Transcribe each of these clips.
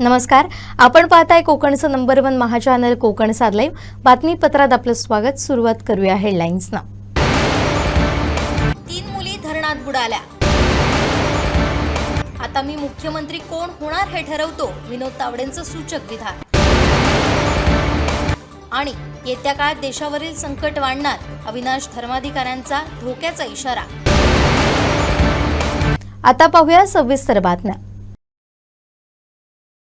नमस्कार, आपण पाहताय कोकणचं नंबर 1 महा चॅनल कोकण साद लाईव्ह बातमीपत्रात आपलं स्वागत। सुरुवात करूया हेडलाईन्सना। 3 मुली धरणात बुडाल्या। आता मी मुख्यमंत्री कोण होणार हे ठरवतो, विनोद तावडेंचं सूचक विधान। आणि येत्या काळात देशावरील संकट वाढणार, अविनाश धर्माधिकाऱ्यांचा धोक्याचा इशारा। आता पाहूया सविस्तर बातम्या।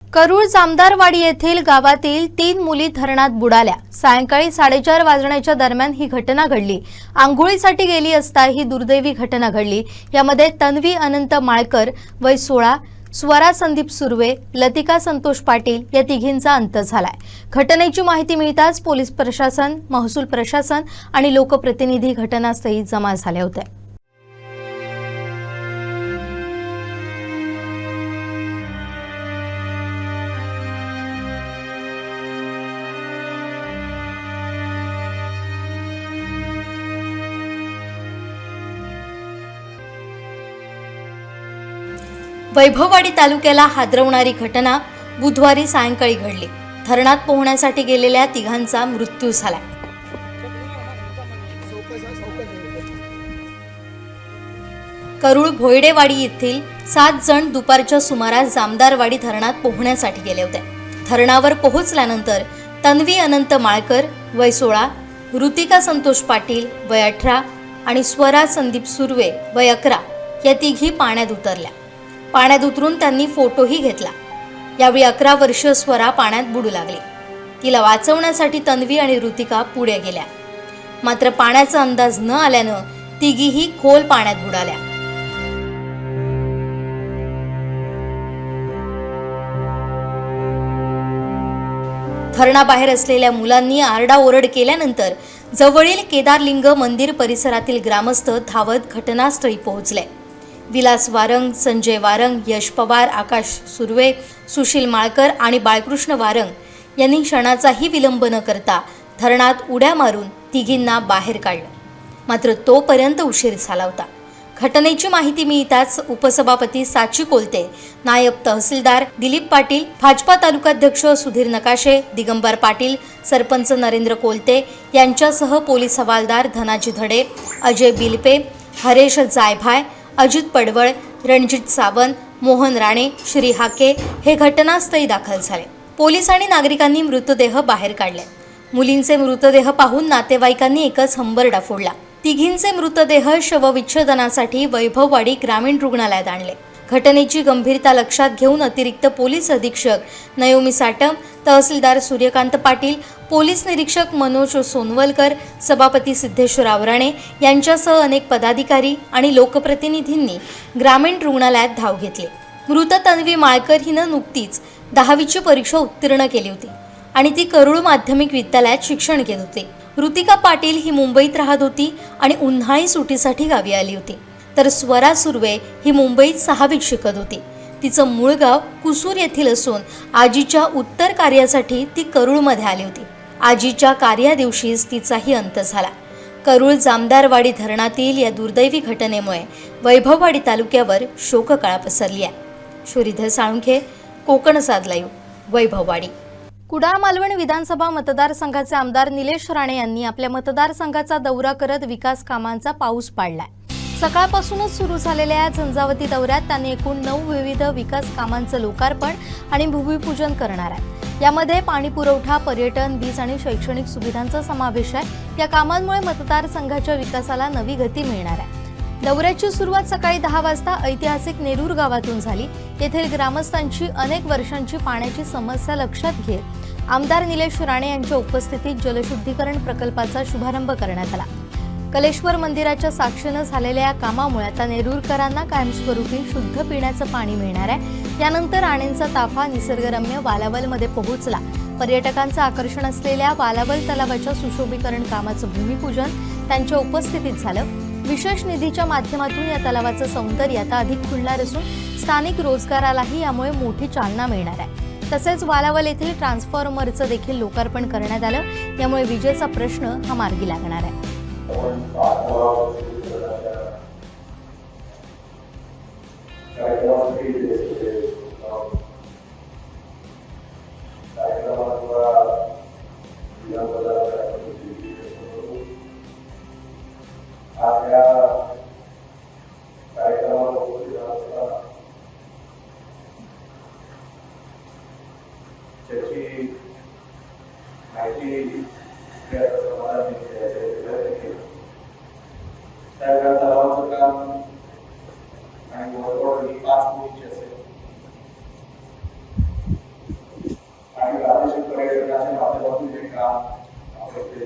करूळ जामदारवाडी येथील गावातील 3 मुली धरणात बुडाल्या। सायंकाळी 4:30 वाजण्याच्या दरम्यान ही घटना घडली। आंघोळीसाठी गेली असता ही दुर्दैवी घटना घडली। यामध्ये तन्वी अनंत माळकर वय 16, स्वरा संदीप सुर्वे, लतिका संतोष पाटील या तिघींचा अंत झालाय। घटनेची माहिती मिळताच पोलीस प्रशासन, महसूल प्रशासन आणि लोकप्रतिनिधी घटनास्थळी जमा झाले होते। वैभववाडी तालुक्याला हादरवणारी घटना बुधवारी सायंकाळी घडली। धरणात पोहण्यासाठी गेलेल्या तिघांचा मृत्यू झाला। करूळ भोयडेवाडी येथील 7 जण दुपारच्या सुमारास जामदारवाडी धरणात पोहण्यासाठी गेले होते। धरणावर पोहोचल्यानंतर तन्वी अनंत माळकर वय 16, ऋतिका संतोष पाटील वय 18 आणि स्वरा संदीप सुर्वे वय 11 या तिघी पाण्यात उतरल्या। पाण्यात उतरून त्यांनी फोटोही घेतला। यावेळी 11 वर्षीय स्वरा पाण्यात बुडू लागली। तिला वाचवण्यासाठी तन्वी आणि ऋतिका पुढे गेल्या, मात्र पाण्याचा अंदाज न आल्यानं तिघीही खोल पाण्यात बुडाल्या। धरणाबाहेर असलेल्या मुलांनी आरडाओरड केल्यानंतर जवळील केदारलिंग मंदिर परिसरातील ग्रामस्थ धावत घटनास्थळी पोहोचले। विलास वारंग, संजय वारंग, यश पवार, आकाश सुर्वे, सुशील माळकर आणि बाळकृष्ण वारंग यांनी क्षणाचाही विलंब न करता धरणात उड्या मारून तिघींना बाहेर काढलं, मात्र तोपर्यंत उशीर झाला होता। घटनेची माहिती मिळताच उपसभापती साची कोलते, नायब तहसीलदार दिलीप पाटील, भाजपा तालुकाध्यक्ष सुधीर नकाशे, दिगंबर पाटील, सरपंच नरेंद्र कोलते यांच्यासह पोलीस हवालदार धनाजी धडे, अजय बिलपे, हरेश जायभाय, अजित पडवळ, रणजित सावंत, मोहन राणे, श्री हाके हे घटनास्थळी दाखल झाले। पोलीस आणि नागरिकांनी मृतदेह बाहेर काढले। मुलींचे मृतदेह पाहून नातेवाईकांनी एकच हंबरडा फोडला। तिघींचे मृतदेह शवविच्छेदनासाठी वैभववाडी ग्रामीण रुग्णालयात आणले। घटनेची गंभीरता लक्षात घेऊन अतिरिक्त पोलीस अधीक्षक नयोमी साटम, तहसीलदार सूर्यकांत पाटील, पोलीस निरीक्षक मनोज सोनवलकर, सभापती सिद्धेश्वर आवराणे यांच्यासह अनेक पदाधिकारी आणि लोकप्रतिनिधींनी ग्रामीण रुग्णालयात धाव घेतली। मृत तन्वी माळकर हिनं नुकतीच 10वीची परीक्षा उत्तीर्ण केली होती आणि ती करूळ माध्यमिक विद्यालयात शिक्षण घेत होती। ऋतिका पाटील ही मुंबईत राहत होती आणि उन्हाळी सुट्टीसाठी गावी आली होती, तर स्वरा सुर्वे ही मुंबईत 6वीत शिकत होती। तिचं मूळ गाव कुसूर येथील असून आजीच्या उत्तर कार्यासाठी ती करूळमध्ये आली होती। आजीच्या कार्या दिवशीच तिचाही अंत झाला। करूळ जामदारवाडी धरणातील या दुर्दैवी घटनेमुळे वैभववाडी तालुक्यावर शोककळा पसरली आहे। श्रीधर साळुंखे, कोकण साद लाईव्ह, वैभववाडी। कुडाळ मालवण विधानसभा मतदारसंघाचे आमदार निलेश राणे यांनी आपल्या मतदारसंघाचा दौरा करत विकास कामांचा पाऊस पाडलाय। सकाळपासूनच सुरू झालेल्या या झंझावती दौऱ्यात त्यांनी एकूण 9 विविध विकास कामांचं लोकार्पण आणि भूमिपूजन करणार आहे। यामध्ये पाणी पुरवठा, पर्यटन, वीज आणि शैक्षणिक सुविधांचा समावेश आहे। या कामांमुळे मतदारसंघाच्या विकासाला नवी गती मिळणार आहे। दौऱ्याची सुरुवात सकाळी 10 वाजता ऐतिहासिक नेरूर गावातून झाली। येथील ग्रामस्थांची अनेक वर्षांची पाण्याची समस्या लक्षात घेत आमदार निलेश राणे यांच्या उपस्थितीत जलशुद्धीकरण प्रकल्पाचा शुभारंभ करण्यात आला। कलेश्वर मंदिराच्या साक्षीनं झालेल्या या कामामुळे आता नेरूरकरांना कायमस्वरूपी शुद्ध पिण्याचं पाणी मिळणार आहे। यानंतर राणेंचा ताफा निसर्गरम्य वालावलमध्ये पोहोचला। पर्यटकांचं आकर्षण असलेल्या वालावल तलावाच्या सुशोभीकरण कामाचं भूमिपूजन त्यांच्या उपस्थितीत झालं। विशेष निधीच्या माध्यमातून या तलावाचं सौंदर्य आता अधिक खुलणार असून स्थानिक रोजगारालाही यामुळे मोठी चालना मिळणार आहे। तसेच वालावल येथील ट्रान्सफॉर्मरचं देखील लोकार्पण करण्यात आलं। यामुळे विजेचा प्रश्न हा मार्गी लागणार आहे। गोष्टी त्याचं समाधान द्यायचं केलं. त्या तलावाचं काम आणि जवळजवळ 5 कोटीची असेल आणि प्रादेशिक पर्यटनाच्या माध्यमातून हे काम आपल्या इथे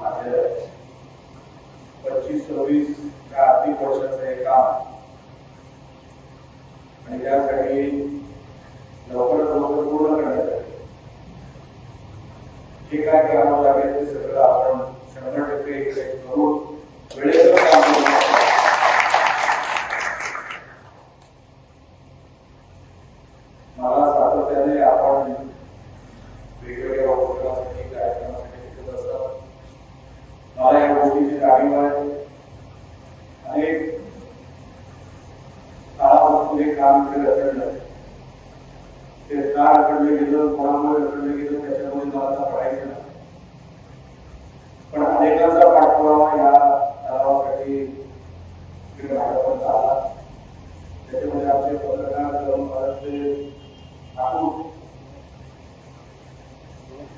झालेलं आहे. 25-26 या आर्थिक वर्षाचं हे काम आणि त्यासाठी लवकरात लवकर पूर्ण करण्यासाठी जे काय करावं लागेल ते सगळं आपण 100% इकडे करून वेळेचं काम करू. मला सातत्याने आपण वेगवेगळ्या उपक्रमासाठी कार्यक्रमासाठी शिकत असतात. मला या गोष्टीची जाणीव आहे. अनेक काळापासून हे काम इकडे रखडलं. ते का रखडलं गेलं, कोणामुळे रखडलं गेलं त्याच्यामुळे मला पडायचं नाही. पण अनेकांचा पाठपुरावा या तलावासाठी इकडे भाजपचा आला. त्याच्यामध्ये आमचे पत्रकार भारतचे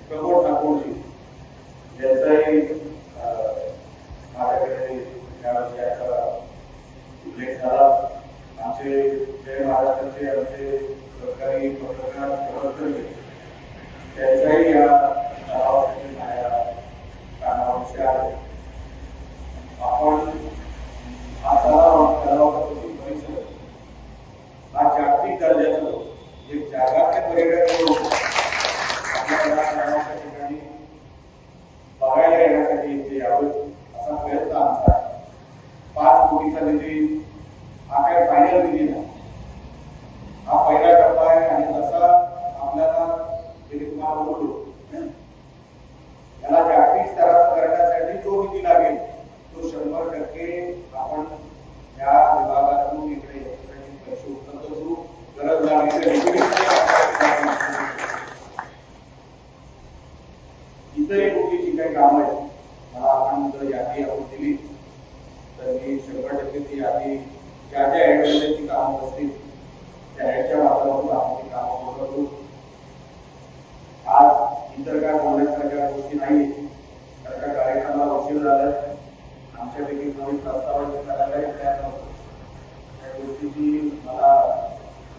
प्रमोद ठाकूरजी यांचाही माझ्याकडे या विषयाचा उल्लेख झाला. आमचे जय महाराष्ट्राचे आमचे सरकारी पत्रकार त्यांचाही या तलावासाठी माझ्या कानावर आहे. आपण हा तलावाचा परिसर हा जागतिक दर्जाचा एक जागाचे पर्यटक लोक आपल्या तलावाच्या ठिकाणी बघायला येण्यासाठी इथे यावं असा प्रयत्न आमचा आहे. 5 कोटीचा निधी हा काय फायनल निधी नाही. हा पहिला टप्पा आहे आणि तसा आपल्याला तुम्हाला बोललो याला जागतिक स्तरावर करण्यासाठी जो निधी लागेल तो 100% आपण या विभागातून इकडे याच्यासाठी पैसे उपलब्ध करू. गरज लागली इतरही कुठली जी काही कामं आहेत मला आपण जर यादी आपण दिली तर मी 100% ती यादी ज्या ज्या ऍडमध्ये ती कामं असतील त्या ऍडच्या माध्यमातून आपण ती कामं पूर्ण करू. आज इतर काय बोलण्यासारख्या गोष्टी नाही. कारण का कार्यक्रमाला उशीर झालाय. आमच्यापैकी कोणी प्रस्तावाची करायलाही तयार नव्हतं. त्या गोष्टीची मला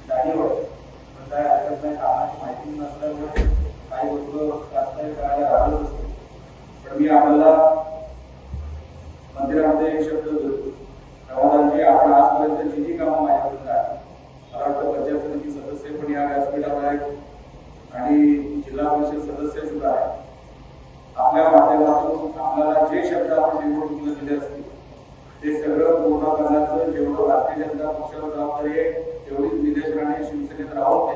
जाणीव आहे. पण काय हरकत नाही. कामाची माहिती नसल्यामुळे काही गोष्ट जास्त करायला राहिलो असतो. पण मी आपल्याला मंदिरामध्ये एक शब्द जोडतो. प्रवादांची आपण आजपर्यंत जी जी कामं माझ्याकडून आहे मला वाटतं पंचायत समिती सदस्य पण या व्यासपीठावर आहेत आणि जिल्हा परिषद सदस्य सुद्धा आहेत. आपल्या माध्यमातून आपल्याला जे शब्द आपण निवडणुकीला दिले असतील ते सगळं पूर्ण करण्याचं जेवढं भारतीय जनता पक्षाला जबाबदारी आहे तेवढीच निलेश राणे शिवसेनेत राहून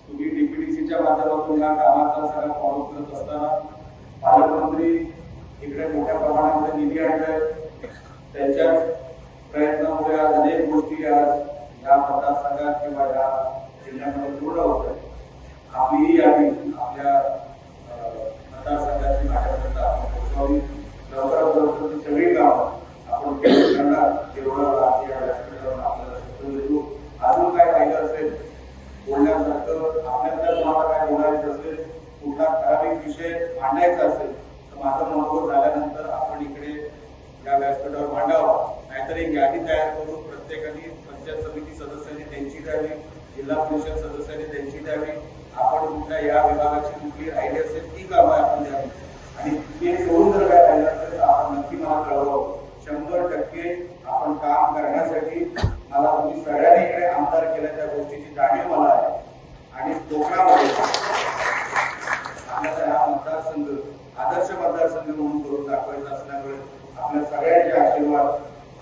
तुम्ही डीपीडीसीच्या माध्यमातून या कामाचा सगळा फॉलो करत असताना पालकमंत्री इकडे मोठ्या प्रमाणामध्ये निधी आणलाय. त्यांच्याच प्रयत्नामुळे आज अनेक गोष्टी आज या मतदारसंघात किंवा या जिल्ह्यामध्ये पूर्ण होत आहे. आपली ही यादी आपल्या मतदारसंघाची माझ्यापर्यंत आपण पोहोचवावी. लवकरात लवकर ती सगळी कामं आपण करणार तेवढं आपल्याला शक्य देतो. अजून काय पाहिलं असेल बोलण्यासारखं आपल्याला तुम्हाला काय बोलायचं असेल कुठला ठराविक विषय मांडायचा असेल तर माझं महत्व झाल्यानंतर आपण इकडे या व्यासपीठावर मांडावा. नाहीतर एक यादी तयार करून प्रत्येकाने पंचायत समिती सदस्यांनी त्यांची द्यावी, जिल्हा परिषद सदस्यांनी त्यांची द्यावी. आपण कुठल्या या विभागाची कुठली राहिली असेल ती कामं आपण द्यावी आणि ते सोडून जर काय राहिलं असेल तर आपण नक्की मला कळवावं. 100% आपण काम करण्यासाठी मला तुम्ही सगळ्यांनी इकडे आमदार केल्या त्या गोष्टीची जाणीव मला आहे. आणि कोकणामध्ये आपल्याला हा मतदारसंघ आदर्श मतदारसंघ म्हणून करून दाखवायचा असल्यामुळे आपल्या सगळ्यांचे आशीर्वाद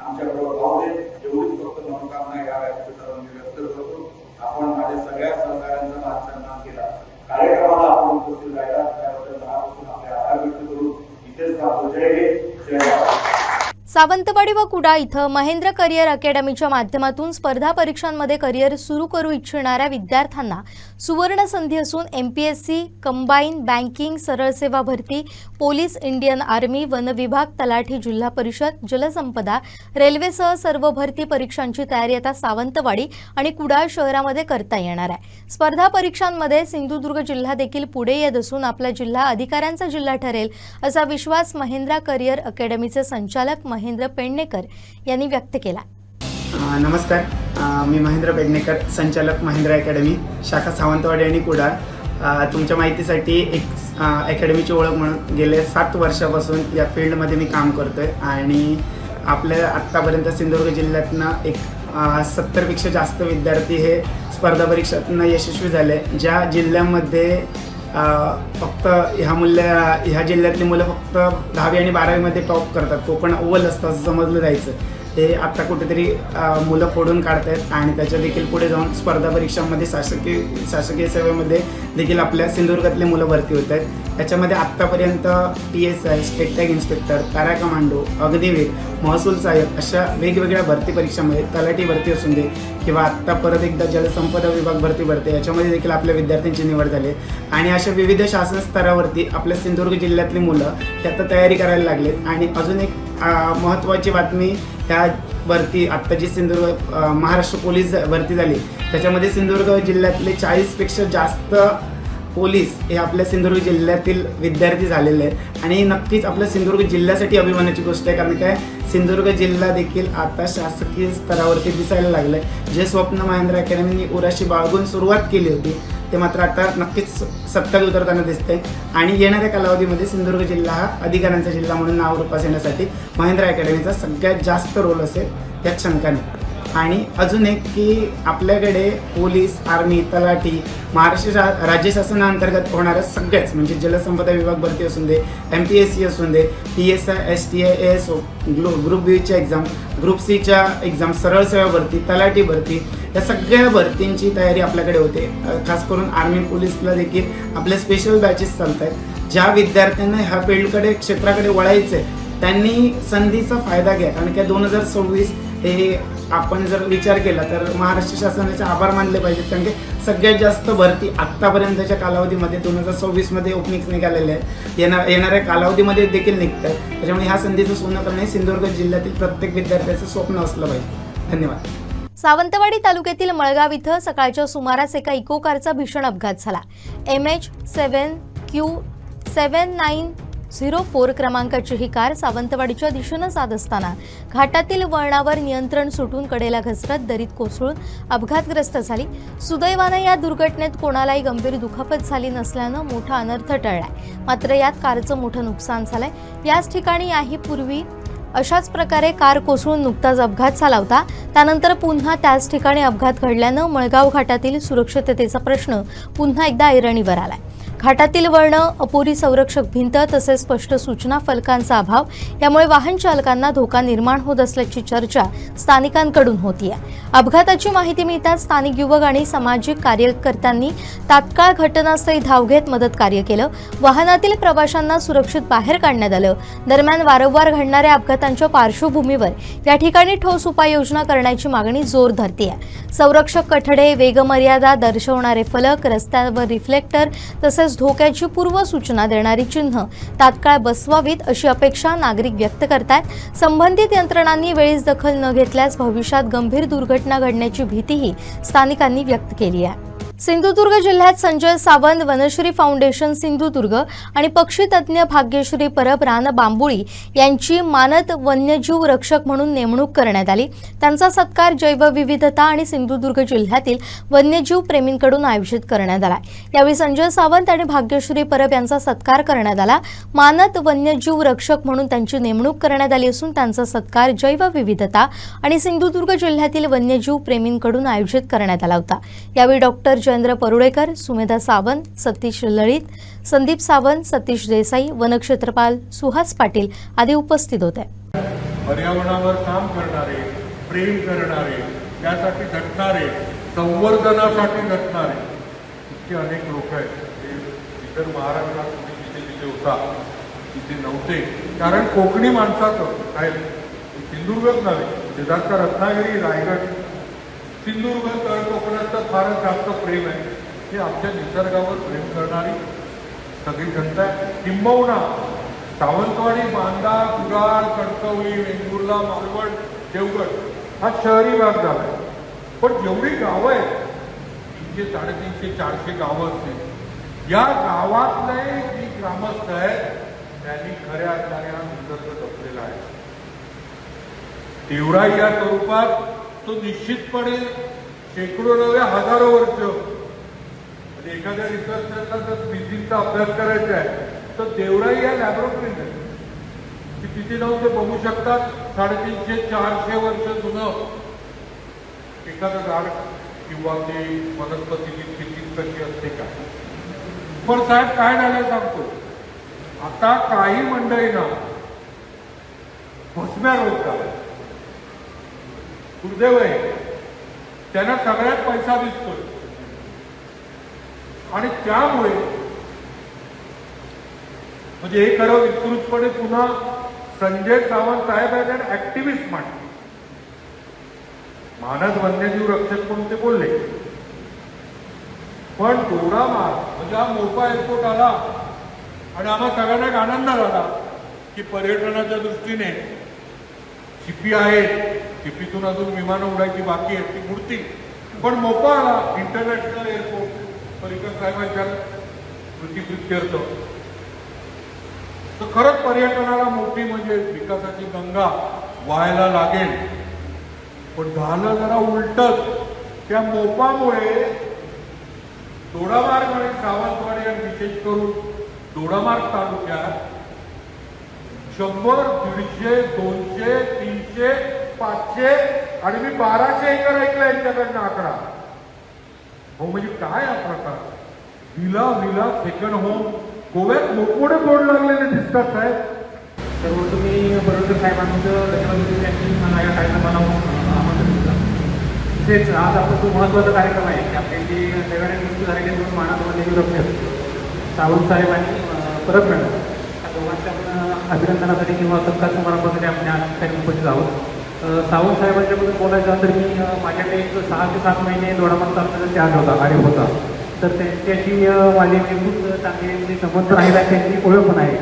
आमच्याबरोबर राहू दे एवढीच फक्त मनोकामना या व्यासपीठावर मी व्यक्त करतो. आपण माझ्या सगळ्या सहकाऱ्यांचा मान सन्मान केला. कार्यक्रमाला आपण उपस्थित राहिला त्याबद्दल मनापासून आपले आभार व्यक्त करून इथेच थांबतो. जय हिंद, जय महाराष्ट्र. सावंतवाडी व कुडाळ इथं महेंद्र करिअर अकॅडमीच्या माध्यमातून स्पर्धा परीक्षांमध्ये करिअर सुरू करू इच्छिणाऱ्या विद्यार्थ्यांना सुवर्ण संधी असून एमपीएससी, कंबाईन, बँकिंग, सरळ सेवा भरती, पोलीस, इंडियन आर्मी, वन विभाग, तलाठी, जिल्हा परिषद, जलसंपदा, रेल्वेसह सर्व भरती परीक्षांची तयारी आता सावंतवाडी आणि कुडाळ शहरामध्ये करता येणार आहे। स्पर्धा परीक्षांमध्ये सिंधुदुर्ग जिल्हा देखील पुढे येत असून आपला जिल्हा अधिकाऱ्यांचा जिल्हा ठरेल असा विश्वास महेंद्र करिअर अकॅडमीचे संचालक महेंद्र पेडणेकर यांनी व्यक्त केला। नमस्कार, मी महेंद्र पेडणेकर, संचालक महेंद्र अकॅडमी, शाखा सावंतवाडी आणि कुडाळ। तुमच्या माहितीसाठी एक अकॅडमीची ओळख म्हणून गेले 7 वर्षापासून या फील्डमध्ये मी काम करतोय आणि आपल्या आत्तापर्यंत सिंधुदुर्ग जिल्ह्यातनं एक 70पेक्षा जास्त विद्यार्थी हे स्पर्धा परीक्षांतून यशस्वी झाले। ज्या जिल्ह्यामध्ये फक्त ह्या जिल्ह्यातली मुलं फक्त 10वी आणि 12वीमध्ये टॉप करतात, कोकण अव्वल असतं असं समजलं जायचं, ते आता कुठेतरी मुलं फोडून काढत आहेत आणि त्याच्या देखील पुढे जाऊन स्पर्धा परीक्षांमध्ये शासकीय सेवेमध्ये देखील आपल्या सिंधुदुर्गातले मुलं भरती होत आहेत। त्याच्यामध्ये आत्तापर्यंत PSI, state tag inspector, para commando, Agniveer, महसूल सहाय्यक अशा वेगवेगळ्या भरती परीक्षांमध्ये, तलाठी भरती असून दे किंवा आत्ता परत एकदा जलसंपदा विभाग भरती भरते, याच्यामध्ये देखील आपल्या विद्यार्थ्यांची निवड झाली आणि अशा विविध शासन स्तरावरती आपल्या सिंधुदुर्ग जिल्ह्यातली मुलं ते आता तयारी करायला लागलेत। आणि अजून एक महत्त्वाची बातमी, ह्या भरती आत्ता जी सिंधुदुर्ग महाराष्ट्र पोलीस भरती झाली त्याच्यामध्ये सिंधुदुर्ग जिल्ह्यातले 40पेक्षा जास्त पोलीस हे आपल्या सिंधुदुर्ग जिल्ह्यातील विद्यार्थी झालेले आहेत आणि नक्कीच आपल्या सिंधुदुर्ग जिल्ह्यासाठी अभिमानाची गोष्ट आहे, कारण काय सिंधुदुर्ग जिल्हा देखील आता शासकीय स्तरावरती दिसायला लागलं आहे। जे स्वप्न महेंद्र अकॅडमीने उराशी बाळगून सुरुवात केली होती ते मात्र आता नक्कीच सत्यात उतरताना दिसते आणि येणाऱ्या कालावधीमध्ये सिंधुदुर्ग जिल्हा हा अधिकाऱ्यांचा जिल्हा म्हणून नाव रूपास येण्यासाठी महेंद्र अकॅडमीचा सगळ्यात जास्त रोल असेल यात शंका नाही। आणि अजून एक की आपल्याकडे पोलीस, आर्मी, तलाठी, महाराष्ट्र राज्य शासनाअंतर्गत होणाऱ्या सगळ्याच म्हणजे जलसंपदा विभाग भरती असून दे, MPSC असून दे, PSI, STI, ASO, ग्रुप बीच्या एक्झाम, ग्रुप Cच्या एक्झाम, सरळ सेवा भरती, तलाठी भरती, या सगळ्या भरतींची तयारी आपल्याकडे होते। खास करून आर्मी, पोलीसला देखील आपल्या स्पेशल बॅचेस चालत आहेत। ज्या विद्यार्थ्यांना ह्या फील्डकडे क्षेत्राकडे वळायचं आहे त्यांनी संधीचा फायदा घ्या, कारण की 2026 हे आपण जर विचार केला तर महाराष्ट्र शासनाचे आभार मानले पाहिजेत, कारण की सगळ्यात जास्त भरती आत्तापर्यंतच्या कालावधीमध्ये 2026मध्ये ओपनिंग्स निघालेले आहेत, येणाऱ्या कालावधीमध्ये देखील निघत आहेत। त्याच्यामुळे ह्या संधीचं सोनं करणे सिंधुदुर्ग जिल्ह्यातील प्रत्येक विद्यार्थ्याचं स्वप्न असलं पाहिजे। धन्यवाद। सावंतवाडी तालुक्यातील मळगाव इथं सकाळच्या सुमारास एका इको कारचा भीषण अपघात झाला। MH7Q7904 क्रमांकाची ही कार सावंतवाडीच्या दिशेनं जात असताना घाटातील वळणावर नियंत्रण सुटून कडेला घसरत दरीत कोसळून अपघातग्रस्त झाली। सुदैवाने या दुर्घटनेत कोणालाही गंभीर दुखापत झाली नसल्यानं मोठा अनर्थ टळलाय, मात्र यात कारचं मोठं नुकसान झालंय। याच ठिकाणी याहीपूर्वी अशाच प्रकारे कार कोसळून नुकताच अपघात झाला होता, त्यानंतर पुन्हा त्याच ठिकाणी अपघात घडल्यानं मळगाव घाटातील सुरक्षिततेचा प्रश्न पुन्हा एकदा ऐरणीवर आलाय। घाटातील वळणं, अपुरी संरक्षक भिंत तसेच स्पष्ट सूचना फलकांचा अभाव यामुळे वाहन चालकांना धोका निर्माण होत असल्याची चर्चा स्थानिकांकडून होतीये। अपघाताची माहिती मिळताच स्थानिक युवक आणि सामाजिक कार्यकर्त्यांनी तात्काळ घटनास्थळी धाव घेत मदत कार्य केलं। वाहनातील प्रवाशांना सुरक्षित बाहेर काढण्यात आलं। दरम्यान वारंवार घडणाऱ्या अपघातांच्या पार्श्वभूमीवर या ठिकाणी ठोस उपाययोजना करण्याची मागणी जोर धरते आहे। संरक्षक कठडे, वेगमर्यादा दर्शवणारे फलक, रस्त्यावर रिफ्लेक्टर तसेच धोक्याची पूर्वसूचना देणारी चिन्ह तात्काळ बसवावीत अशी अपेक्षा नागरिक व्यक्त करतात। संबंधित यंत्रणांनी वेळीच दखल न घेतल्यास भविष्यात गंभीर दुर्घटना घडण्याची भीतीही स्थानिकांनी व्यक्त केली आहे। सिंधुदुर्ग जिल्ह्यात संजय सावंत, वनश्री फाउंडेशन सिंधुदुर्ग आणि पक्षीतज्ञ भाग्यश्री परब बांबुळी यांची मानद वन्यजीव रक्षक म्हणून नेमणूक करण्यात आली। त्यांचा सत्कार जैवविविधता आणि सिंधुदुर्ग जिल्ह्यातील वन्यजीव प्रेमींकडून आयोजित करण्यात आला। यावेळी संजय सावंत आणि भाग्यश्री परब यांचा सत्कार करण्यात आला। मानद वन्यजीव रक्षक म्हणून त्यांची नेमणूक करण्यात आली असून त्यांचा सत्कार जैवविविधता आणि सिंधुदुर्ग जिल्ह्यातील वन्यजीव प्रेमींकडून आयोजित करण्यात आला होता। यावेळी डॉक्टर जयेंद्र परुळेकर, सुमेधा सावंत, सतीश ललित, संदीप सावंत, सतीश देसाई, वनक्षेत्रपाल सुहास पाटील आदी उपस्थित होते। पर्यावरणावर काम करणारे, प्रेम करणारे, त्यासाठी झटणारे, संवर्धनासाठी झटणारे इतके अनेक लोक आहेत ते इतर महाराष्ट्रात जिथे जिथे होता तिथे नव्हते, कारण कोकणी माणसाचं काय सिंधुदुर्गच नव्हे, शेजारचा रत्नागिरी, रायगड, सिंधुदुर्ग, तळ कोकणात तर फारच जास्त प्रेम आहे. हे आमच्या निसर्गावर प्रेम करणारी सगळी जनता आहे. किंबहुना सावंतवाडी, बांदा, कुडाळ, कणकवली, वेंगुर्ला, मालवण, देवगड हा शहरी भाग झाला आहे. पण जेवढी गावं आहेत, 300, 350, 400 गावं असतील, या गावातले जी ग्रामस्थ आहेत त्यांनी खऱ्या अर्थाने हा निसर्ग जपलेला आहे. देवराई या स्वरूपात तो निश्चितपणे शेकडो नव्हे हजारो वर्ष, म्हणजे एखाद्या रिसर्चरला जर स्पीसीजचा अभ्यास करायचा आहे तर देवराई या लॅबोरेटरीज आहे की तिथे जाऊन ते बघू शकतात 350, 400 वर्ष जुनं एखादं झाड किंवा ते वनस्पतीची स्थिती कशी असते का. पण साहेब काय झालं सांगतो, आता काही मंडळींना भस्म्या रोग झाला, दुर्दैव आहे, त्यांना सगळ्यात पैसा दिसतोय आणि त्यामुळे म्हणजे हे खरं विस्तृतपणे पुन्हा संजय सावंत साहेब आहेत ऍक्टिव्हिस्ट मांडले. मानस वन्यजीव रक्षक म्हणून ते बोलले, पण दोडामार्ग म्हणजे हा मोठा एअरपोर्ट आला आणि आम्हा सगळ्यांना एक आनंद झाला की पर्यटनाच्या दृष्टीने चिपी आहे, चिपीतून अजून विमानं उडायची बाकी आहेत, ती उडतील, पण मोपा आला इंटरनॅशनल एअरपोर्ट पर्रिकर साहेबांच्या कृतीप्रित्यर्थ. तर खरंच पर्यटनाला मोठी म्हणजे विकासाची गंगा व्हायला लागेल. पण झालं जरा उलटच, त्या मोपामुळे दोडामार्ग आणि सावंतवाडी आणि विशेष करून दोडामार्ग तालुक्यात 100, 150, 200, 300, 500 आणि मी 1200 एकर ऐकलं यांच्याकडनं आकडा. हो म्हणजे काय हा प्रकार, विला सेकंड होम गोव्यात मोठमोठे बोर्ड लागलेले दिसतात साहेब. तर तुम्ही बरोबर साहेबांचं त्याच्यामध्ये मला या कार्यक्रमाला आमंत्रण दिलं. तेच आज आपला खूप महत्त्वाचा कार्यक्रम आहे की आपले जे नव्याने मृत्यू झालेले दोन मानव रक्षक सावंत साहेब आणि परब मॅडम या दोघांच्या आपण अभिनंदनासाठी किंवा सत्कार समारंभासाठी आपण आज काही उपस्थित आहोत. सावंत साहेबांच्याबद्दल बोलायचं झालं तर मी माझ्याकडे एक 6 ते 7 महिने दोडामार्ग तालुक्याचा चार्ज होता, आरेफ होता. तर त्यांच्याशी माझे खूप चांगले संबंध राहिला, त्यांची ओळख पण आहे.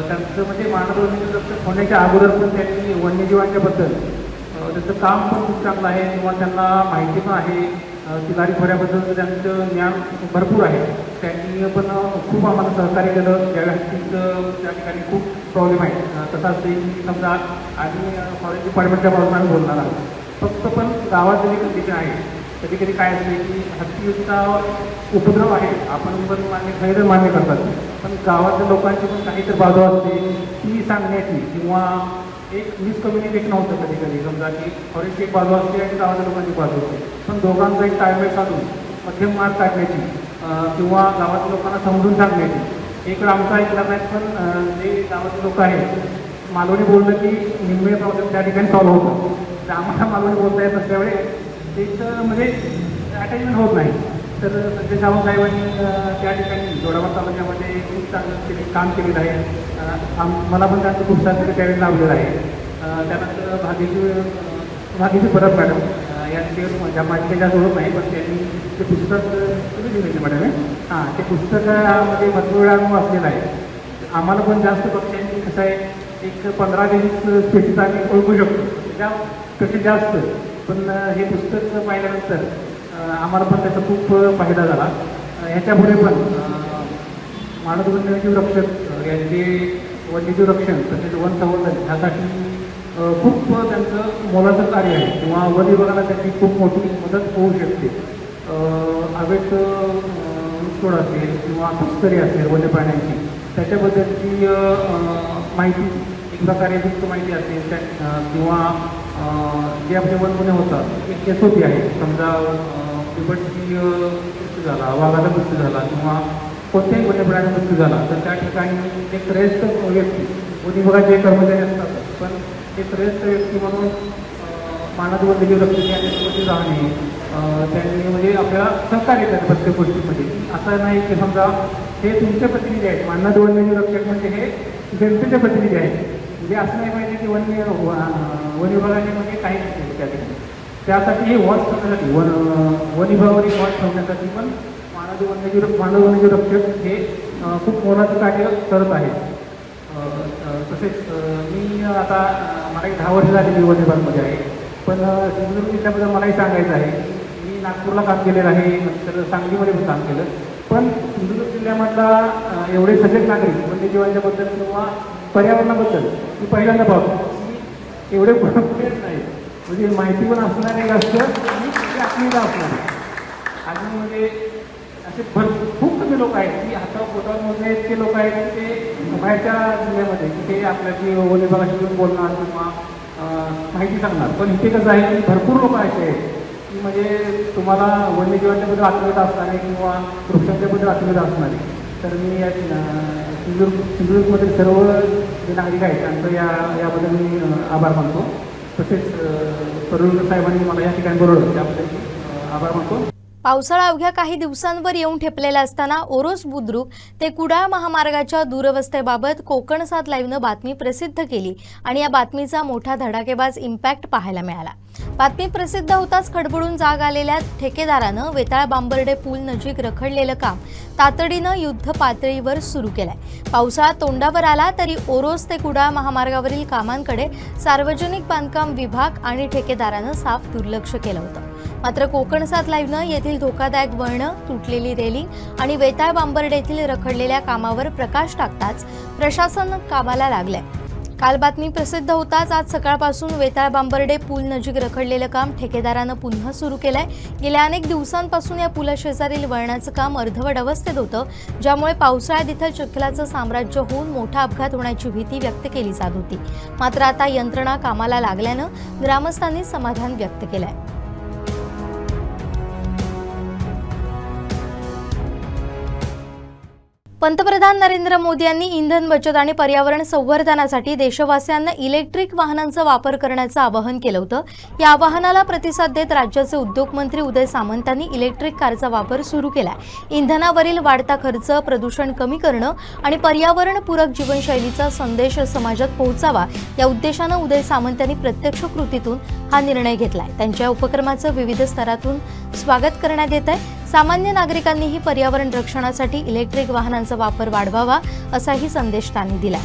त्यांचं म्हणजे मानव रक्षक होण्याच्या अगोदर पण त्यांनी वन्यजीवांच्या बद्दल त्यांचं काम पण खूप चांगलं आहे किंवा त्यांना माहिती पण आहे. तिलारी खोऱ्याबद्दल त्यांचं ज्ञान भरपूर आहे. त्यांनी पण खूप आम्हाला सहकार्य केलं ज्यावेळेस त्या ठिकाणी खूप प्रॉब्लेम आहे. तसाच ते समजा आणि फॉरेस्ट डिपार्टमेंटच्या बाजूने आम्ही बोलणार आहोत. फक्त पण गावात जी कंडिशन आहे कधी कधी काय असते की हत्तीचा उपद्रव आहे, आपण पण खैर मान्य करतात, पण गावातल्या लोकांची पण काहीतरी बाजू असते ती सांगण्याची किंवा एक मिसकम्युनिकेशन होतं कधी कधी. समजा की फॉरेस्टची एक बाजू असते आणि गावाच्या लोकांची बाजू असते, पण दोघांचा एक ताळमेळ साधून मध्यम मार्ग काढण्याची किंवा गावातल्या लोकांना समजून सांगण्याची एक आमचा ऐकला नाही. पण जे गावातले लोक आहेत मालवणी बोललं की निम्मे प्रॉब्लेम त्या ठिकाणी सॉल्व्ह होतं. तर आम्हाला मालवणी बोलता येत असल्यामुळे एक म्हणजे अटॅचमेंट होत नाही. तर संजय सावंत साहेबांनी त्या ठिकाणी दोडामार्ग तालुक्यामध्ये खूप चांगलं काम केलेलं आहे. मला पण त्यांचं खूप सारं त्यावेळी लावलेलं आहे. त्यानंतर भाग्यश्री परब मॅडम यांचे माझ्या जास्त ओळख नाही, पण त्यांनी ते पुस्तक दिलेलं मॅडम आहे. ते पुस्तकामध्ये भरपूर वेळा वाचलेलं आहे. आम्हाला पण जास्त पक्षांनी कसं आहे एक 15-20 स्पेसिस आम्ही ओळखू शकतो त्या कसे जास्त. पण हे पुस्तक पाहिल्यानंतर आम्हाला पण त्याचा खूप फायदा झाला. ह्याच्यापुढे पण मानव वन्यजीव रक्षक यांचे वन्यजीव रक्षण तसेच वन संवर्धन ह्यासाठी खूप त्यांचं मोलाचं कार्य आहे किंवा वन विभागाला त्याची खूप मोठी मदत होऊ शकते. अवैध ऊसतोड असेल किंवा तस्करी असेल वन्य प्राण्यांची त्याच्याबद्दलची माहिती एक प्रकारे गुप्त माहिती असेल त्या किंवा जे आपले वनगुन्हे होतात एक SOP आहे. समजा बिबटची मृत्यू झाला, वाघाचा मृत्यू झाला किंवा कोणत्याही वन्य प्राण्याचा मृत्यू झाला तर त्या ठिकाणी एक त्रयस्थ व्यक्ती वन विभागाचे कर्मचारी असतात, पण एक त्रयस्थ व्यक्ती म्हणून मानव वन्यजीव रक्षक यांच्यासोबत राहणे त्यांनी म्हणजे आपल्याला सहकार्य करतात प्रत्येक गोष्टीमध्ये. असं नाही की समजा हे तुमचे प्रतिनिधी आहेत, मानव वन्यजीव रक्षक म्हणजे हे जनतेचे प्रतिनिधी आहेत. म्हणजे असं नाही पाहिजे की वन विभागाने म्हणजे काहीच नाही त्या ठिकाणी. त्यासाठी हे वॉच ठेवण्यासाठी वन विभागावरील वॉच ठेवण्यासाठी पण मानव वन्यजीव रक्षक हे खूप मोलाचं कार्य करत आहेत. तसेच मी आता मला 10 वर्ष झाली मी वन विभागामध्ये आहे. पण सिंधुदुर्ग जिल्ह्याबद्दल मलाही सांगायचं आहे. मी नागपूरला काम केलेलं आहे, नंतर सांगलीमध्ये पण काम केलं. पण सिंधुदुर्ग जिल्ह्यामधला एवढे सजग नागरिक वन्यजीवांच्याबद्दल किंवा पर्यावरणाबद्दल मी पहिल्यांदा पाहतो की एवढे पुढे नाही, म्हणजे माहिती पण असणारे जास्त आणि ते आत्मीयता असणारे. आणि म्हणजे असे खूप कमी लोक आहेत की हातावर पोटावर मोजणे इतके लोक आहेत की ते बाहेरच्या जिल्ह्यामध्ये की ते आपल्याशी वन विभागाशी येऊन बोलणार किंवा माहिती सांगणार. पण इथे कसं आहे की भरपूर लोक असे आहेत की म्हणजे तुम्हाला वन्यजीवांच्याबद्दल आत्मीयता असणारे किंवा वृक्षांच्याबद्दल आत्मीयता असणारे. तर मी या सिंधुदुर्गमधील सर्व जे नागरिक आहेत त्यांचं याबद्दल मी आभार मानतो. तसेच परवीन साहेबांनी मला या ठिकाणी बोलवलं त्याबद्दल आभार मानतो. पावसाळा अवघ्या काही दिवसांवर येऊन ठेपलेला असताना ओरोस बुद्रुक ते कुडाळ महामार्गाच्या दुरवस्थेबाबत कोकणसात लाईव्हनं बातमी प्रसिद्ध केली आणि या बातमीचा मोठा धडाकेबाज इम्पॅक्ट पाहायला मिळाला. बातमी प्रसिद्ध होताच खडबडून जाग आलेल्या ठेकेदारानं वेताळ बांबर्डे पूल नजीक रखडलेलं काम तातडीनं युद्ध पातळीवर सुरू केलंय. पावसाळा तोंडावर आला तरी ओरोस ते कुडाळ महामार्गावरील कामांकडे सार्वजनिक बांधकाम विभाग आणि ठेकेदारानं साफ दुर्लक्ष केलं होतं. मात्र कोकणसात लाईव्हनं येथील धोकादायक वळणं, तुटलेली रेलिंग आणि वेताळ बांबर्डे येथील रखडलेल्या कामावर प्रकाश टाकताच प्रशासन कामाला लागलंय. काल बातमी प्रसिद्ध होताच आज सकाळपासून वेताळ बांबर्डे पूल नजीक रखडलेलं काम ठेकेदारानं पुन्हा सुरू केलंय. गेल्या अनेक दिवसांपासून या पुलाशेजारील वळणाचं काम अर्धवट अवस्थेत होतं, ज्यामुळे पावसाळ्यात इथं चिखलाचं साम्राज्य होऊन मोठा अपघात होण्याची भीती व्यक्त केली जात होती. मात्र आता यंत्रणा कामाला लागल्यानं ग्रामस्थांनी समाधान व्यक्त केलंय. पंतप्रधान नरेंद्र मोदी यांनी इंधन बचत आणि पर्यावरण संवर्धनासाठी देशवासियांना इलेक्ट्रिक वाहनांचा वापर करण्याचं आवाहन केलं होतं. या आवाहनाला प्रतिसाद देत राज्याचे उद्योगमंत्री उदय सामंतांनी इलेक्ट्रिक कारचा वापर सुरू केलाय. इंधनावरील वाढता खर्च, प्रदूषण कमी करणं आणि पर्यावरणपूरक जीवनशैलीचा संदेश समाजात पोहोचावा या उद्देशानं उदय सामंत यांनी प्रत्यक्ष कृतीतून हा निर्णय घेतलाय. त्यांच्या उपक्रमाचं विविध स्तरातून स्वागत करण्यात येत आहे. सामान्य नागरिकांनीही पर्यावरण रक्षणासाठी इलेक्ट्रिक वाहनांचा वापर वाढवावा असाही संदेश त्यांनी दिला.